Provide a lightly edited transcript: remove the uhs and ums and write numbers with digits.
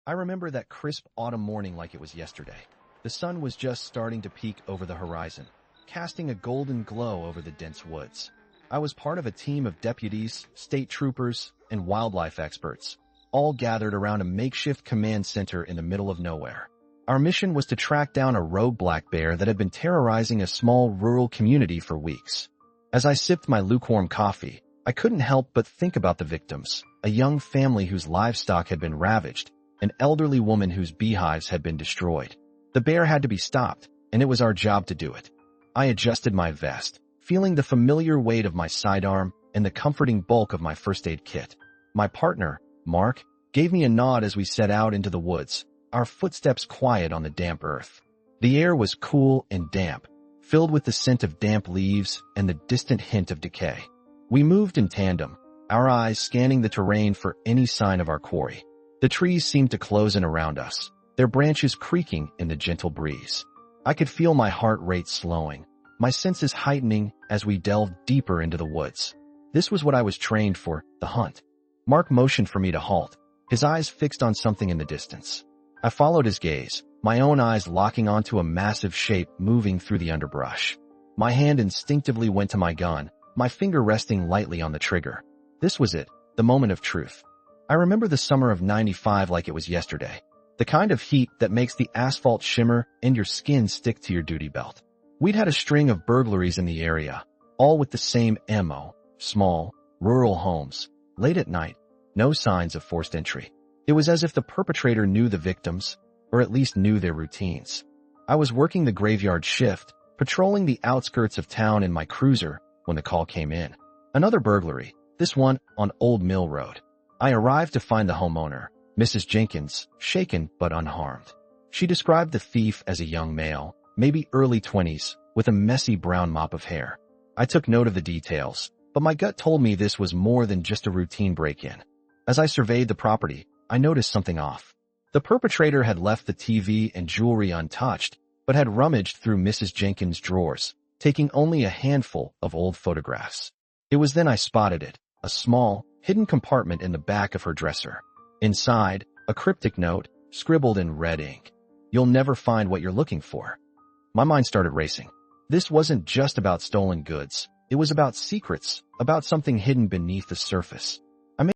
I remember that crisp autumn morning like it was yesterday. The sun was just starting to peek over the horizon, casting a golden glow over the dense woods. I was part of a team of deputies, state troopers, and wildlife experts, all gathered around a makeshift command center in the middle of nowhere. Our mission was to track down a rogue black bear that had been terrorizing a small rural community for weeks. As I sipped my lukewarm coffee, I couldn't help but think about the victims, a young family whose livestock had been ravaged, an elderly woman whose beehives had been destroyed. The bear had to be stopped, and it was our job to do it. I adjusted my vest, feeling the familiar weight of my sidearm and the comforting bulk of my first aid kit. My partner, Mark, gave me a nod as we set out into the woods, our footsteps quiet on the damp earth. The air was cool and damp, filled with the scent of damp leaves and the distant hint of decay. We moved in tandem, our eyes scanning the terrain for any sign of our quarry. The trees seemed to close in around us, their branches creaking in the gentle breeze. I could feel my heart rate slowing, my senses heightening as we delved deeper into the woods. This was what I was trained for, the hunt. Mark motioned for me to halt, his eyes fixed on something in the distance. I followed his gaze, my own eyes locking onto a massive shape moving through the underbrush. My hand instinctively went to my gun, my finger resting lightly on the trigger. This was it, the moment of truth. I remember the summer of '95 like it was yesterday. The kind of heat that makes the asphalt shimmer and your skin stick to your duty belt. We'd had a string of burglaries in the area, all with the same MO, small, rural homes. Late at night, no signs of forced entry. It was as if the perpetrator knew the victims, or at least knew their routines. I was working the graveyard shift, patrolling the outskirts of town in my cruiser when the call came in. Another burglary, this one on Old Mill Road. I arrived to find the homeowner, Mrs. Jenkins, shaken but unharmed. She described the thief as a young male, maybe early 20s, with a messy brown mop of hair. I took note of the details, but my gut told me this was more than just a routine break-in. As I surveyed the property, I noticed something off. The perpetrator had left the TV and jewelry untouched, but had rummaged through Mrs. Jenkins' drawers, taking only a handful of old photographs. It was then I spotted it, a small, hidden compartment in the back of her dresser. Inside, a cryptic note, scribbled in red ink. "You'll never find what you're looking for." My mind started racing. This wasn't just about stolen goods. It was about secrets, about something hidden beneath the surface.